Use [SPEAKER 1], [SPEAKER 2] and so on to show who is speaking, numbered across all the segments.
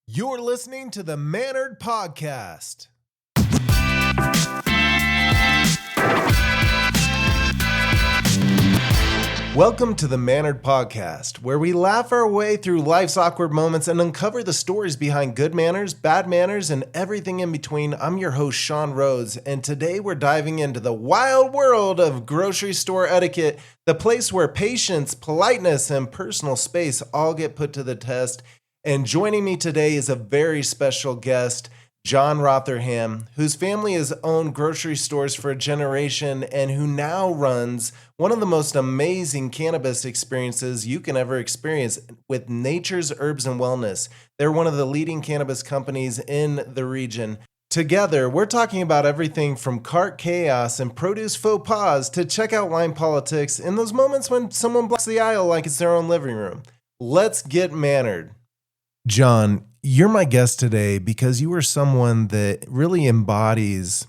[SPEAKER 1] You're listening to the Mannered Podcast. Welcome to the Mannered Podcast, where we laugh our way through life's awkward moments and uncover the stories behind good manners, bad manners, and everything in between. I'm your host, Sean Rhodes, and today we're diving into the wild world of grocery store etiquette, the place where patience, politeness, and personal space all get put to the test. And joining me today is a very special guest, John Rotherham, whose family has owned grocery stores for a generation and who now runs one of the most amazing cannabis experiences you can ever experience with Nature's Herbs and Wellness. They're one of the leading cannabis companies in the region. Together, we're talking about everything from cart chaos and produce faux pas to checkout line politics in those moments when someone blocks the aisle like it's their own living room. Let's get mannered. John, you're my guest today because you are someone that really embodies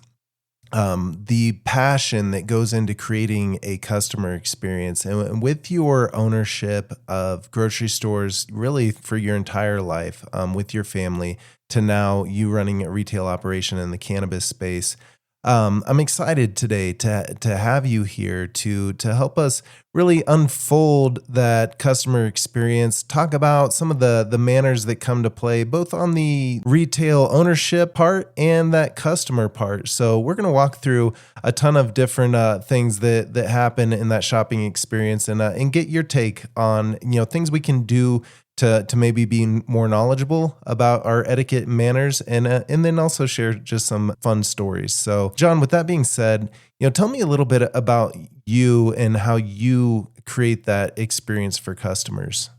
[SPEAKER 1] the passion that goes into creating a customer experience. And with your ownership of grocery stores, really for your entire life, with your family, to now you running a retail operation in the cannabis space, I'm excited today to have you here to help us really unfold that customer experience, talk about some of the manners that come to play, both on the retail ownership part and that customer part. So we're going to walk through a ton of different things that happen in that shopping experience and get your take on, things we can do to maybe be more knowledgeable about our etiquette and manners, and then also share just some fun stories. So, John, with that being said, tell me a little bit about you and how you create that experience for customers.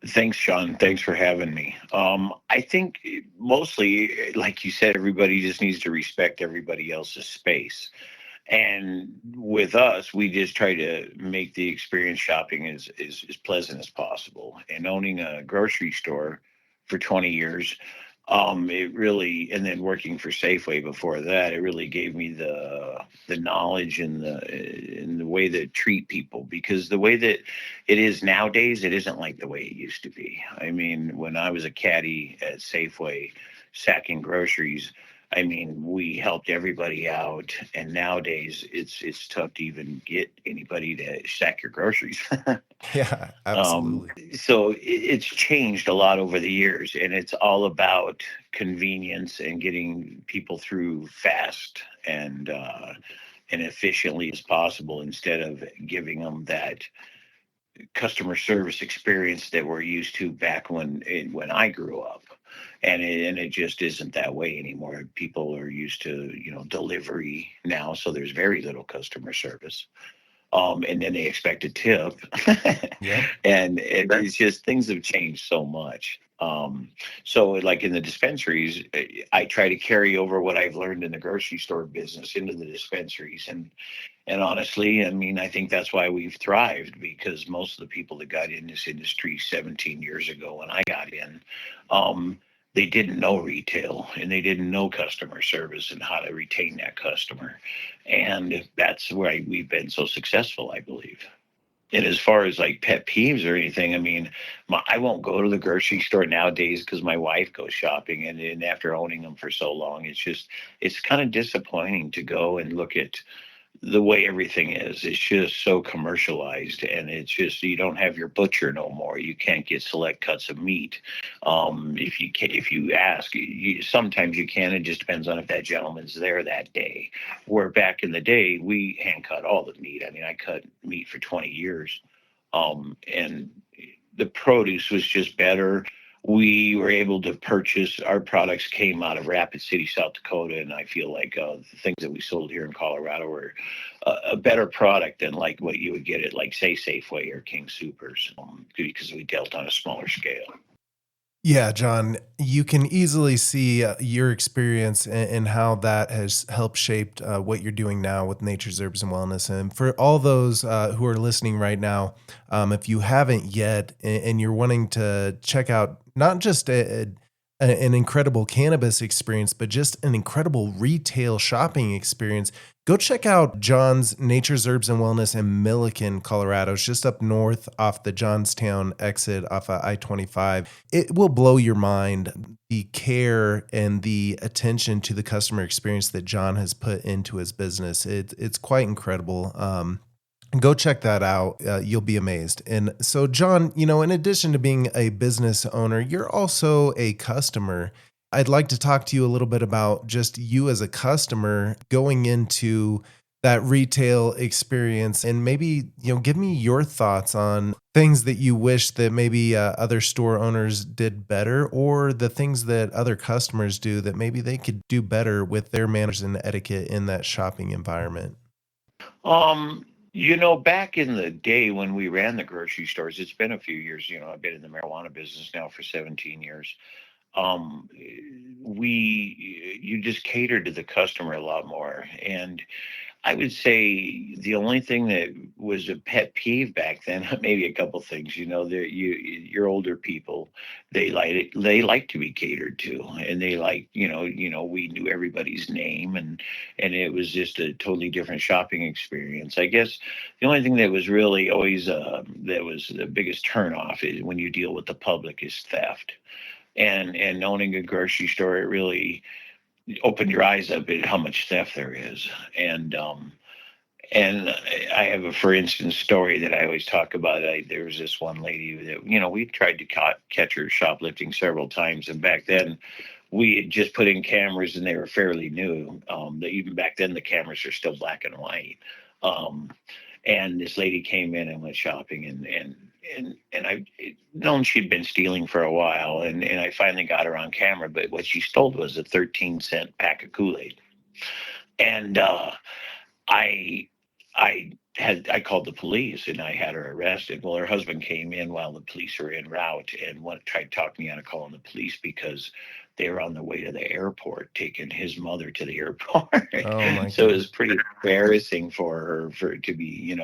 [SPEAKER 2] Thanks, Sean. Thanks for having me. I think mostly, like you said, everybody just needs to respect everybody else's space. And with us, we just try to make the experience shopping as pleasant as possible. And owning a grocery store for 20 years, it really, and then working for Safeway before that, it really gave me the knowledge and the way to treat people. Because the way that it is nowadays, it isn't like the way it used to be. I mean, when I was a caddy at Safeway, sacking groceries, I mean, we helped everybody out, and nowadays it's tough to even get anybody to sack your groceries.
[SPEAKER 1] Yeah, absolutely.
[SPEAKER 2] So it's changed a lot over the years, and it's all about convenience and getting people through fast and efficiently as possible, instead of giving them that customer service experience that we're used to back when I grew up. And it just isn't that way anymore. People are used to, delivery now, so there's very little customer service. And then they expect a tip.
[SPEAKER 1] Yeah.
[SPEAKER 2] And it's just, things have changed so much. So like in the dispensaries, I try to carry over what I've learned in the grocery store business into the dispensaries. And honestly, I mean, I think that's why we've thrived, because most of the people that got in this industry 17 years ago when I got in, they didn't know retail and they didn't know customer service and how to retain that customer. And that's why we've been so successful, I believe. And as far as like pet peeves or anything, I mean, I won't go to the grocery store nowadays because my wife goes shopping. And after owning them for so long, it's kind of disappointing to go and look at the way everything is. It's just so commercialized, and it's just, you don't have your butcher no more. You can't get select cuts of meat. If you ask, sometimes you can. It just depends on if that gentleman's there that day. Where back in the day, we hand cut all the meat. I mean, I cut meat for 20 years, and the produce was just better. We were able to purchase, our products came out of Rapid City, South Dakota, and I feel like the things that we sold here in Colorado were a better product than like what you would get at, like, say, Safeway or King Soopers, because we dealt on a smaller scale.
[SPEAKER 1] Yeah, John, you can easily see your experience and how that has helped shaped what you're doing now with Nature's Herbs and Wellness. And for all those who are listening right now, if you haven't yet and you're wanting to check out not just an incredible cannabis experience, but just an incredible retail shopping experience, go check out John's Nature's Herbs and Wellness in Milliken, Colorado. It's just up north off the Johnstown exit off of I-25. It will blow your mind. the care and the attention to the customer experience that John has put into his business. It's quite incredible. Go check that out. You'll be amazed. And so, John, in addition to being a business owner, you're also a customer. I'd like to talk to you a little bit about just you as a customer going into that retail experience, and maybe, give me your thoughts on things that you wish that maybe other store owners did better, or the things that other customers do that maybe they could do better with their manners and etiquette in that shopping environment.
[SPEAKER 2] Back in the day when we ran the grocery stores, it's been a few years. I've been in the marijuana business now for 17 years. Um, you just catered to the customer a lot more. And I would say the only thing that was a pet peeve back then, maybe a couple things, your older people, they like to be catered to, and they like, we knew everybody's name, and it was just a totally different shopping experience. I guess the only thing that was really always that was the biggest turnoff is when you deal with the public is theft. And owning a grocery store, it really opened your eyes up at how much theft there is. And I have a, for instance, story that I always talk about. There was this one lady that, we tried to catch her shoplifting several times. And back then, we had just put in cameras and they were fairly new. Even back then, the cameras are still black and white. Um, and this lady came in and went shopping, and I known she'd been stealing for a while, and I finally got her on camera. But what she stole was a 13-cent pack of Kool-Aid. And I I called the police and I had her arrested. Well, her husband came in while the police were en route and tried to talk me out of calling the police because they were on the way to the airport, taking his mother to the airport.
[SPEAKER 1] Oh my
[SPEAKER 2] So it
[SPEAKER 1] God.
[SPEAKER 2] was pretty embarrassing for her to be,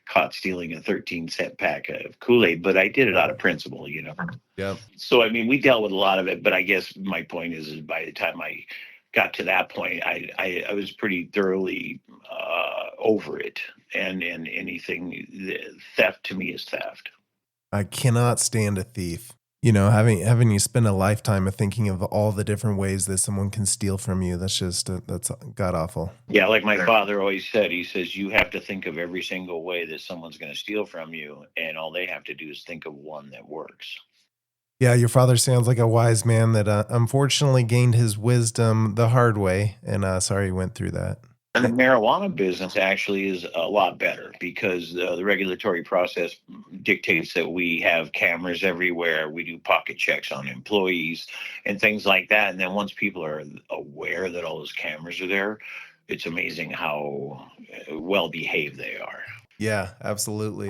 [SPEAKER 2] caught stealing a 13-cent pack of Kool-Aid. But I did it out of principle.
[SPEAKER 1] Yep.
[SPEAKER 2] So I mean, we dealt with a lot of it. But I guess my point is by the time I got to that point, I was pretty thoroughly over it, and theft to me is theft.
[SPEAKER 1] I cannot stand a thief. Having you spend a lifetime of thinking of all the different ways that someone can steal from you, that's god awful.
[SPEAKER 2] Yeah, like my father always said, he says you have to think of every single way that someone's going to steal from you, and all they have to do is think of one that works.
[SPEAKER 1] Yeah, your father sounds like a wise man that unfortunately gained his wisdom the hard way, and sorry he went through that.
[SPEAKER 2] And the marijuana business actually is a lot better because the regulatory process dictates that we have cameras everywhere. We do pocket checks on employees and things like that. And then once people are aware that all those cameras are there, it's amazing how well behaved they are.
[SPEAKER 1] Yeah, absolutely.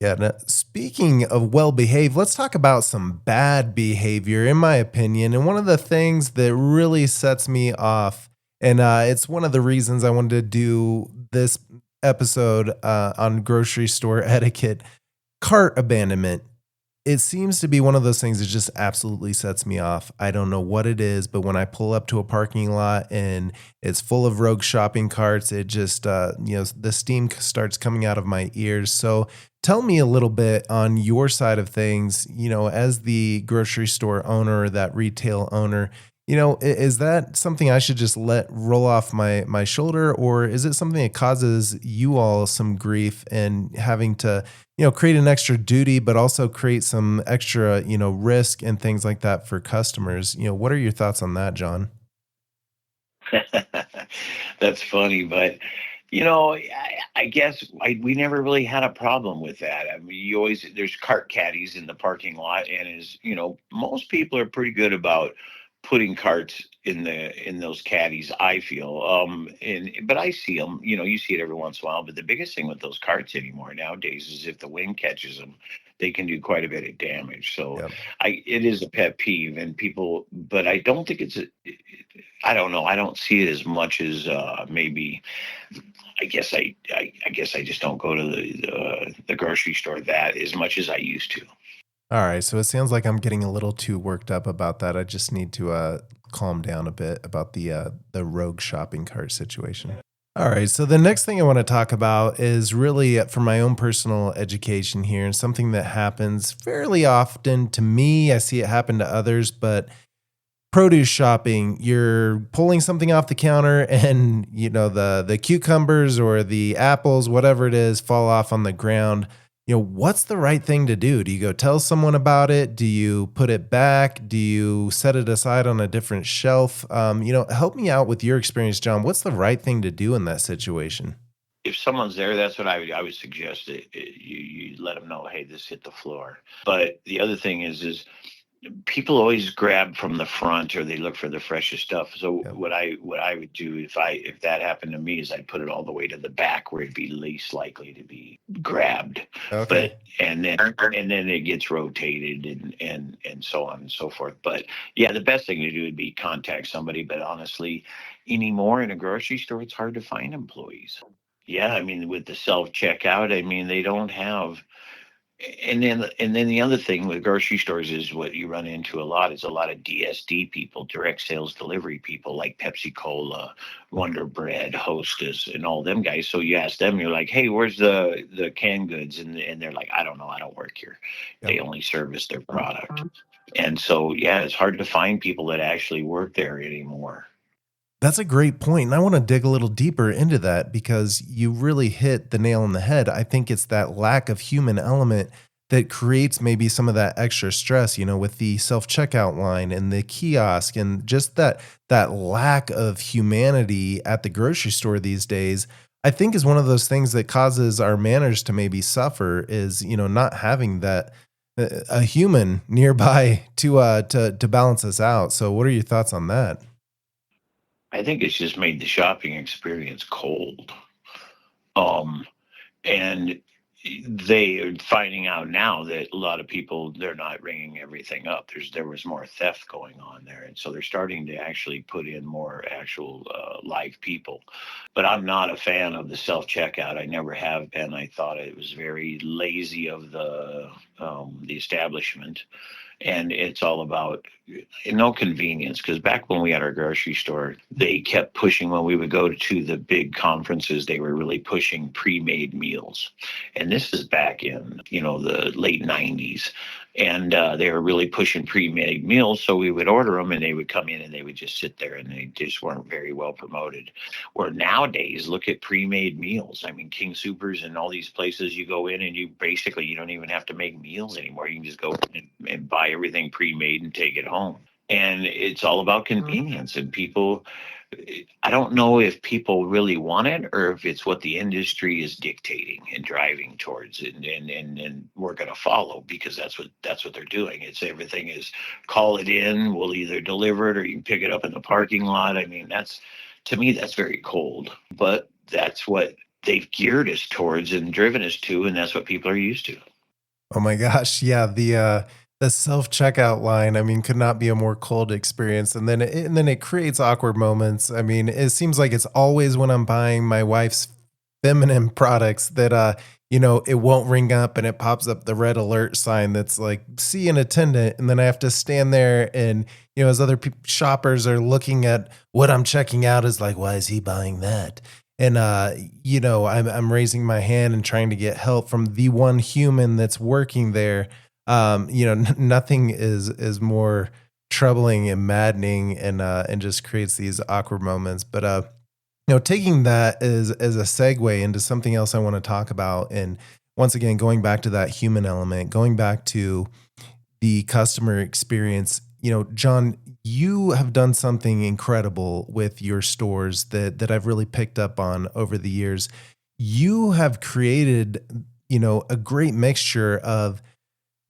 [SPEAKER 1] Yeah. Now, speaking of well behaved, let's talk about some bad behavior, in my opinion. And one of the things that really sets me off, and it's one of the reasons I wanted to do this episode on grocery store etiquette, cart abandonment. It seems to be one of those things that just absolutely sets me off. I don't know what it is, but when I pull up to a parking lot and it's full of rogue shopping carts, it just, the steam starts coming out of my ears. So tell me a little bit on your side of things, as the grocery store owner or that retail owner. Is that something I should just let roll off my shoulder, or is it something that causes you all some grief and having to, create an extra duty, but also create some extra, risk and things like that for customers? What are your thoughts on that, John?
[SPEAKER 2] That's funny, but I guess we never really had a problem with that. I mean, there's cart caddies in the parking lot, and most people are pretty good about putting carts in those caddies. I feel, but I see them. You see it every once in a while. But the biggest thing with those carts anymore nowadays is if the wind catches them, they can do quite a bit of damage. So
[SPEAKER 1] Yep.
[SPEAKER 2] it is a pet peeve, and people. But I don't think I don't know. I don't see it as much as maybe. I guess I just don't go to the grocery store that as much as I used to.
[SPEAKER 1] All right. So it sounds like I'm getting a little too worked up about that. I just need to calm down a bit about the rogue shopping cart situation. All right. So the next thing I want to talk about is really for my own personal education here, and something that happens fairly often to me. I see it happen to others, but produce shopping, you're pulling something off the counter and the cucumbers or the apples, whatever it is, fall off on the ground. What's the right thing to do? Do you go tell someone about it? Do you put it back? Do you set it aside on a different shelf? Help me out with your experience, John. What's the right thing to do in that situation?
[SPEAKER 2] If someone's there, that's what I would suggest. You let them know, hey, this hit the floor. But the other thing is people always grab from the front or they look for the freshest stuff. So
[SPEAKER 1] Yep.
[SPEAKER 2] what I would do if that happened to me is I'd put it all the way to the back where it'd be least likely to be grabbed.
[SPEAKER 1] Okay.
[SPEAKER 2] But and then it gets rotated and so on and so forth. But yeah, the best thing to do would be contact somebody. But honestly, anymore in a grocery store, it's hard to find employees. Yeah, I mean, with the self checkout, I mean, they don't have. And then the other thing with grocery stores is what you run into a lot is a lot of DSD people, direct sales delivery people like Pepsi Cola, Wonder Bread, Hostess, and all them guys. So you ask them, you're like, hey, where's the canned goods? And they're like, I don't know, I don't work here.
[SPEAKER 1] Yep.
[SPEAKER 2] They only service their product. And so yeah, it's hard to find people that actually work there anymore.
[SPEAKER 1] That's a great point, and I wanna dig a little deeper into that because you really hit the nail on the head. I think it's that lack of human element that creates maybe some of that extra stress, with the self-checkout line and the kiosk and just that lack of humanity at the grocery store these days, I think is one of those things that causes our manners to maybe suffer is, not having that a human nearby to balance us out. So what are your thoughts on that?
[SPEAKER 2] I think it's just made the shopping experience cold. Um, and they are finding out now that a lot of people they're not ringing everything up. There was more theft going on there, and so they're starting to actually put in more actual live people. But I'm not a fan of the self checkout. I never have been. I thought it was very lazy of the establishment, and it's all about no convenience because back when we had our grocery store they kept pushing when we would go to the big conferences they were really pushing pre-made meals, and this is back in the late 90s, and they were really pushing pre-made meals, so we would order them and they would come in and they would just sit there and they just weren't very well promoted. Where nowadays, look at pre-made meals. I mean, King Supers and all these places you go in and you don't even have to make meals anymore. You can just go and buy everything pre-made and take it home. And it's all about convenience. And people, I don't know if people really want it or if it's what the industry is dictating and driving towards, and we're going to follow because that's what they're doing. It's everything is call it in, we'll either deliver it or you can pick it up in the parking lot. I mean, that's to me that's very cold, but that's what they've geared us towards and driven us to, and that's what people are used to.
[SPEAKER 1] Oh my gosh, yeah, the self-checkout line, I mean, could not be a more cold experience, and then it creates awkward moments. I mean, it seems like it's always when I'm buying my wife's feminine products that, it won't ring up and it pops up the red alert sign that's like, "See an attendant," and then I have to stand there and, as other shoppers are looking at what I'm checking out is like, "Why is he buying that?" And, I'm raising my hand and trying to get help from the one human that's working there. Nothing is more troubling and maddening and just creates these awkward moments. But taking that as a segue into something else I want to talk about, and once again going back to that human element, going back to the customer experience. John, you have done something incredible with your stores that I've really picked up on over the years. You have created, a great mixture of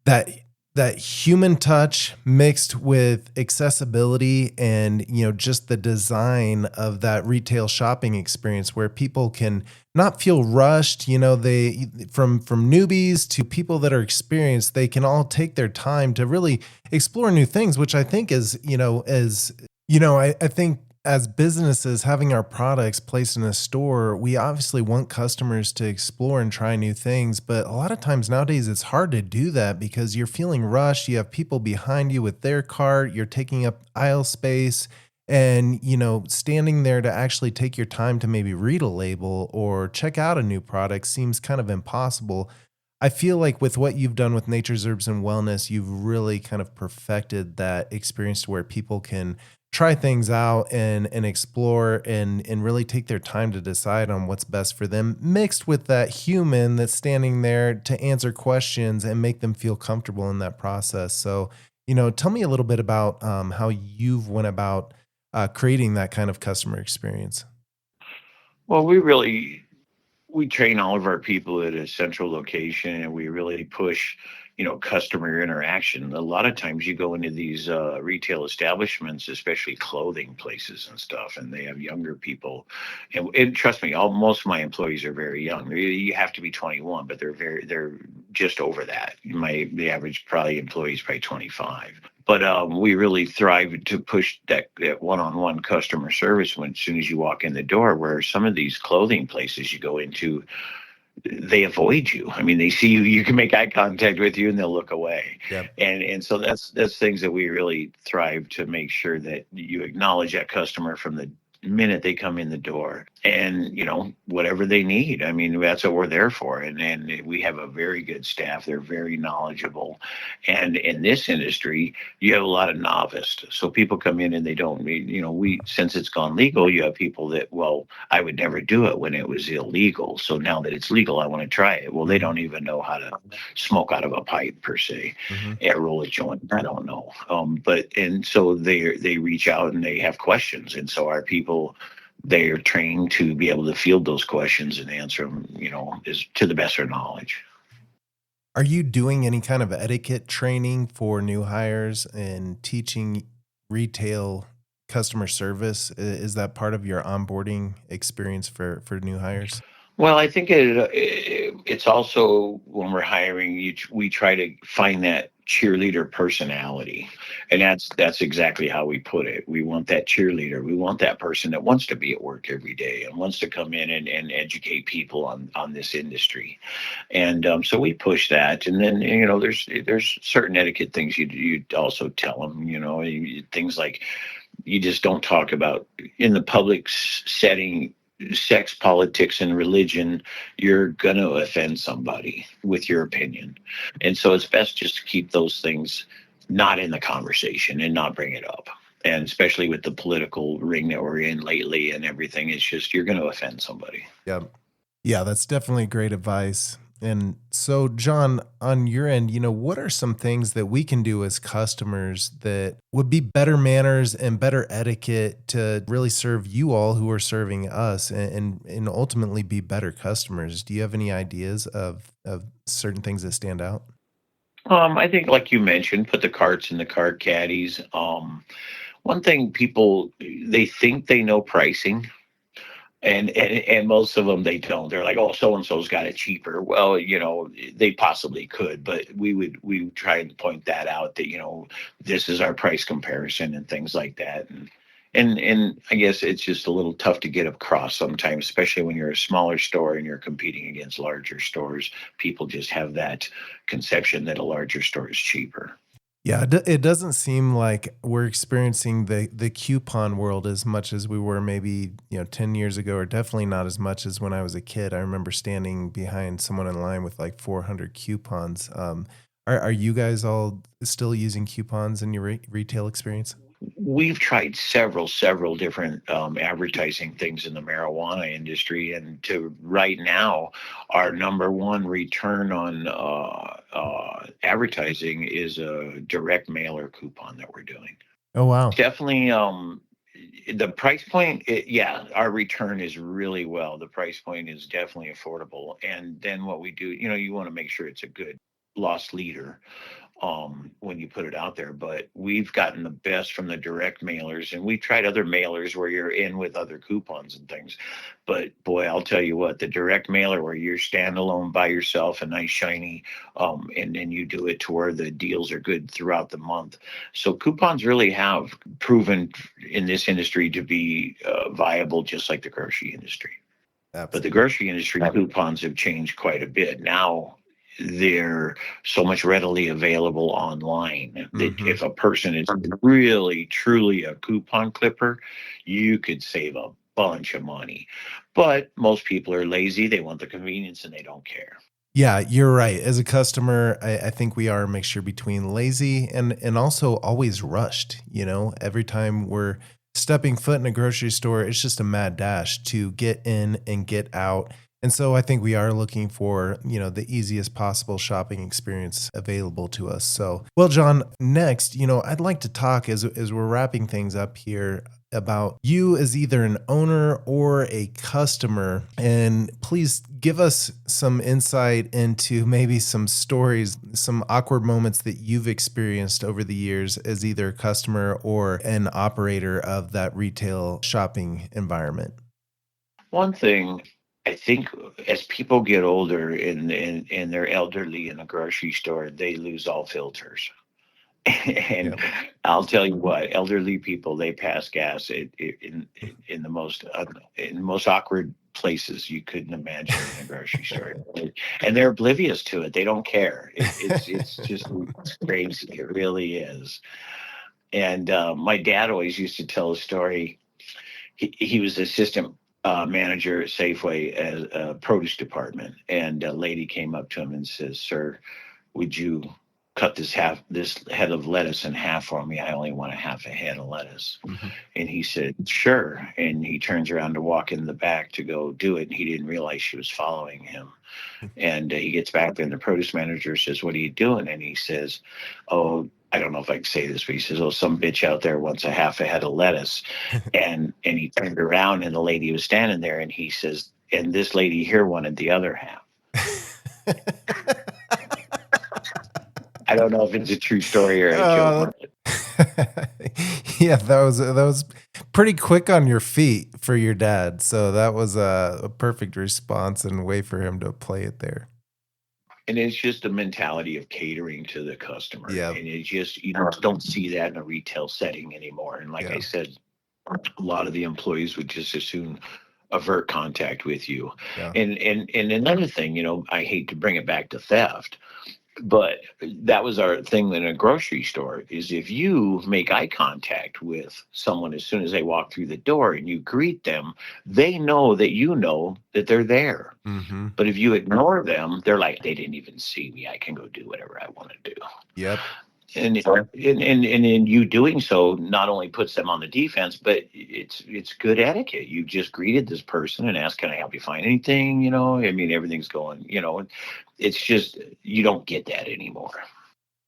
[SPEAKER 1] that that human touch mixed with accessibility and just the design of that retail shopping experience where people can not feel rushed. They from newbies to people that are experienced, they can all take their time to really explore new things, which I think is I think as businesses having our products placed in a store, we obviously want customers to explore and try new things. But a lot of times nowadays, it's hard to do that because you're feeling rushed. You have people behind you with their cart, you're taking up aisle space, and, standing there to actually take your time to maybe read a label or check out a new product seems kind of impossible. I feel like with what you've done with Nature's Herbs and Wellness, you've really kind of perfected that experience to where people can try things out and explore and really take their time to decide on what's best for them, mixed with that human that's standing there to answer questions and make them feel comfortable in that process. So, tell me a little bit about how you've went about creating that kind of customer experience.
[SPEAKER 2] Well, we train all of our people at a central location, and we really push, customer interaction. A lot of times you go into these retail establishments, especially clothing places and stuff, and they have younger people. And trust me, most of my employees are very young. You have to be 21, but they're just over that. The average probably employee is probably 25. But we really thrive to push that one-on-one customer service when as soon as you walk in the door. Where some of these clothing places you go into, they avoid you. I mean, they see you, you can make eye contact with you, and they'll look away.
[SPEAKER 1] Yep.
[SPEAKER 2] And so that's things that we really thrive to make sure that you acknowledge that customer from the minute they come in the door, and whatever they need. I mean, that's what we're there for. And we have a very good staff. They're very knowledgeable. And in this industry, you have a lot of novice. So people come in and they don't need, we, since it's gone legal, you have people that, well, I would never do it when it was illegal. So now that it's legal, I want to try it. Well, they don't even know how to smoke out of a pipe per se,
[SPEAKER 1] Mm-hmm.
[SPEAKER 2] and roll a joint. I don't know. And so they reach out and they have questions. And so our people, they are trained to be able to field those questions and answer them, is to the best of their knowledge.
[SPEAKER 1] Are you doing any kind of etiquette training for new hires and teaching retail customer service? Is that part of your onboarding experience for new hires?
[SPEAKER 2] Well, I think it's also when we're hiring, we try to find that cheerleader personality, and that's exactly how we put it. We want that cheerleader. We want that person that wants to be at work every day and wants to come in and educate people on this industry. And so we push that. And then there's certain etiquette things you also tell them. Things like you just don't talk about in the public setting sex, politics, and religion. You're going to offend somebody with your opinion. And so it's best just to keep those things not in the conversation and not bring it up. And especially with the political ring that we're in lately and everything, it's just you're going to offend somebody.
[SPEAKER 1] Yeah. Yeah, that's definitely great advice. And so, John, on your end, what are some things that we can do as customers that would be better manners and better etiquette to really serve you all who are serving us and ultimately be better customers? Do you have any ideas of certain things that stand out?
[SPEAKER 2] I think, like you mentioned, put the carts in the cart caddies. One thing people, they think they know pricing, and most of them they don't. They're like, oh, so and so's got it cheaper. Well, they possibly could, but we would try and point that out that this is our price comparison and things like that. And I guess it's just a little tough to get across sometimes, especially when you're a smaller store and you're competing against larger stores. People just have that conception that a larger store is cheaper.
[SPEAKER 1] Yeah, it doesn't seem like we're experiencing the coupon world as much as we were maybe 10 years ago, or definitely not as much as when I was a kid. I remember standing behind someone in line with like 400 coupons. Are you guys all still using coupons in your retail experience?
[SPEAKER 2] We've tried several different advertising things in the marijuana industry, and to right now, our number one return on advertising is a direct mailer coupon that we're doing.
[SPEAKER 1] Oh wow.
[SPEAKER 2] Definitely, the price point, yeah, our return is really well. The price point is definitely affordable, and then what we do, you want to make sure it's a good loss leader when you put it out there. But we've gotten the best from the direct mailers, and we tried other mailers where you're in with other coupons and things. But boy, I'll tell you what, the direct mailer where you're standalone by yourself, a nice shiny, and then you do it to where the deals are good throughout the month. So coupons really have proven in this industry to be viable, just like the grocery industry. But the
[SPEAKER 1] Absolutely.
[SPEAKER 2] grocery industry coupons have changed quite a bit. Now they're so much readily available online that
[SPEAKER 1] Hmm.
[SPEAKER 2] if a person is really, truly a coupon clipper, you could save a bunch of money. But most people are lazy. They want the convenience and they don't care.
[SPEAKER 1] Yeah, you're right. As a customer, I think we are a mixture between lazy and also always rushed. Every time we're stepping foot in a grocery store, it's just a mad dash to get in and get out. And so I think we are looking for, the easiest possible shopping experience available to us. So, well, John, next, I'd like to talk as we're wrapping things up here about you as either an owner or a customer. And please give us some insight into maybe some stories, some awkward moments that you've experienced over the years as either a customer or an operator of that retail shopping environment.
[SPEAKER 2] One thing I think as people get older and they're elderly in a grocery store, they lose all filters. And
[SPEAKER 1] Yep.
[SPEAKER 2] I'll tell you what, elderly people, they pass gas in the most awkward places you couldn't imagine in a grocery store, and they're oblivious to it. They don't care. It's just it's crazy. It really is. And my dad always used to tell a story. He was assistant manager at Safeway as a produce department, and a lady came up to him and says, "Sir, would you cut this head of lettuce in half for me? I only want a half a head of lettuce."
[SPEAKER 1] Mhm.
[SPEAKER 2] And he said, "Sure." And he turns around to walk in the back to go do it. And he didn't realize she was following him. And he gets back there, and the produce manager says, "What are you doing?" And he says, "Oh, I don't know if I can say this, but he says, 'Oh, some bitch out there wants a half a head of lettuce.'" And he turned around, and the lady was standing there, and he says, "And this lady here wanted the other half." I don't know if it's a true story or a joke.
[SPEAKER 1] Oh, yeah, that was pretty quick on your feet for your dad. So that was a perfect response and way for him to play it there.
[SPEAKER 2] And it's just a mentality of catering to the customer.
[SPEAKER 1] Yeah,
[SPEAKER 2] And it just, you know, don't see that in a retail setting anymore. And like I
[SPEAKER 1] yeah,
[SPEAKER 2] said, a lot of the employees would just as soon avert contact with you.
[SPEAKER 1] yeah.
[SPEAKER 2] And another thing, you know, I hate to bring it back to theft, but that was our thing in a grocery store is if you make eye contact with someone as soon as they walk through the door and you greet them, they know that they're there.
[SPEAKER 1] Hmm.
[SPEAKER 2] But if you ignore them, they're like, they didn't even see me. I can go do whatever I want to do.
[SPEAKER 1] Yep.
[SPEAKER 2] And, and in you doing so, not only puts them on the defense, but it's good etiquette. You just greeted this person and asked, "Can I help you find anything?" You know, I mean, everything's going. You know, it's just you don't get that anymore.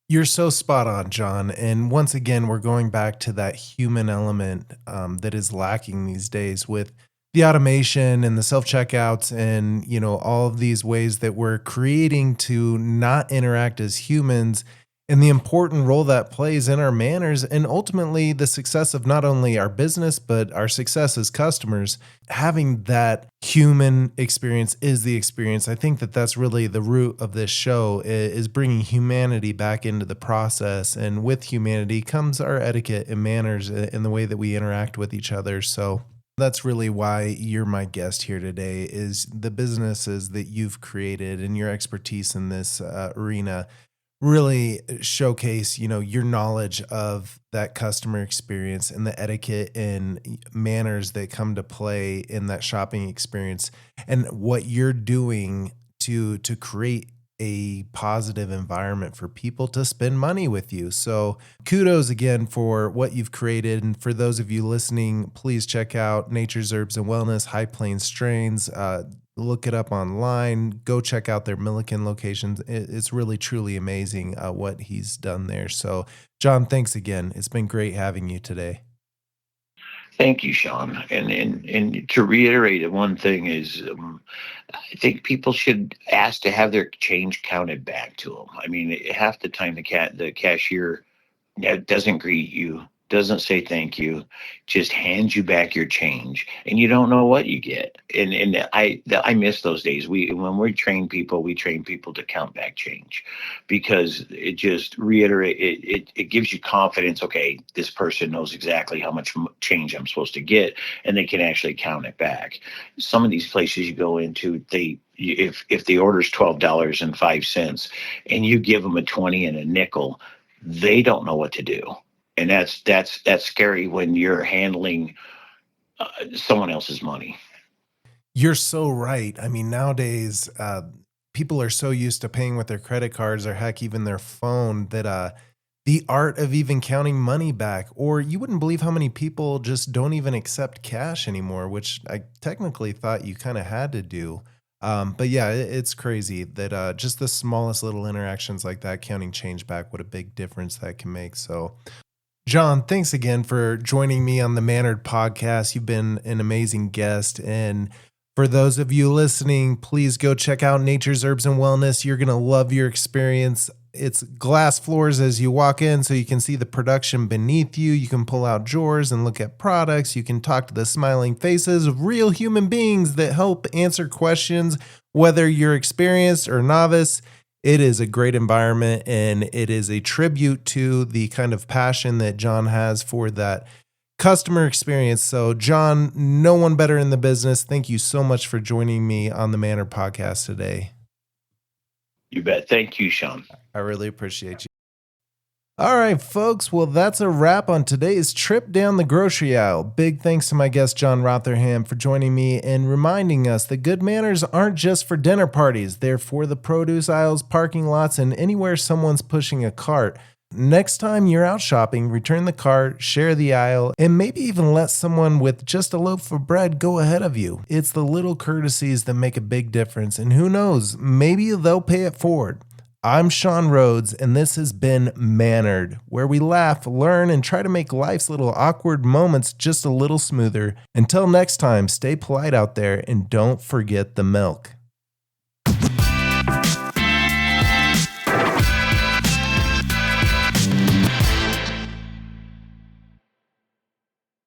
[SPEAKER 1] You're so spot on, John. And once again, we're going back to that human element that is lacking these days with the automation and the self checkouts and all of these ways that we're creating to not interact as humans and the important role that plays in our manners and ultimately the success of not only our business but our success as customers. Having that human experience is the experience. I think that that's really the root of this show is bringing humanity back into the process, and with humanity comes our etiquette and manners in the way that we interact with each other. So that's really why you're my guest here today, is the businesses that you've created and your expertise in this arena really showcase your knowledge of that customer experience and the etiquette and manners that come to play in that shopping experience and what you're doing to create a positive environment for people to spend money with you. So kudos again for what you've created. And for those of you listening, please check out Nature's Herbs and Wellness High Plains Strains. Look it up online. Go check out their Milliken locations. It's really, truly amazing what he's done there. So, John, thanks again. It's been great having you today.
[SPEAKER 2] Thank you, Sean. And to reiterate, one thing is, I think people should ask to have their change counted back to them. I mean, half the time the cashier doesn't greet you, doesn't say thank you, just hands you back your change, and you don't know what you get. And I miss those days. We train people to count back change, because it just it gives you confidence. Okay, this person knows exactly how much change I'm supposed to get, and they can actually count it back. Some of these places you go into, if the order's $12.05 and you give them a 20 and a nickel, they don't know what to do. And that's scary when you're handling someone else's money.
[SPEAKER 1] You're so right. I mean, nowadays, people are so used to paying with their credit cards or heck, even their phone that the art of even counting money back, or you wouldn't believe how many people just don't even accept cash anymore, which I technically thought you kind of had to do. But yeah, it's crazy that just the smallest little interactions like that, counting change back, what a big difference that can make. So, John, thanks again for joining me on the Mannered podcast. You've been an amazing guest. And for those of you listening, please go check out Nature's Herbs and Wellness. You're going to love your experience. It's glass floors as you walk in, so you can see the production beneath you. You can pull out drawers and look at products. You can talk to the smiling faces of real human beings that help answer questions, whether you're experienced or novice. It is a great environment, and it is a tribute to the kind of passion that John has for that customer experience. So, John, no one better in the business. Thank you so much for joining me on the Manner podcast today.
[SPEAKER 2] You bet. Thank you, Sean.
[SPEAKER 1] I really appreciate you. All right, folks. Well, that's a wrap on today's trip down the grocery aisle. Big thanks to my guest, John Rotherham, for joining me and reminding us that good manners aren't just for dinner parties. They're for the produce aisles, parking lots, and anywhere someone's pushing a cart. Next time you're out shopping, return the cart, share the aisle, and maybe even let someone with just a loaf of bread go ahead of you. It's the little courtesies that make a big difference, and who knows, maybe they'll pay it forward. I'm Sean Rhodes, and this has been Mannered, where we laugh, learn, and try to make life's little awkward moments just a little smoother. Until next time, stay polite out there and don't forget the milk.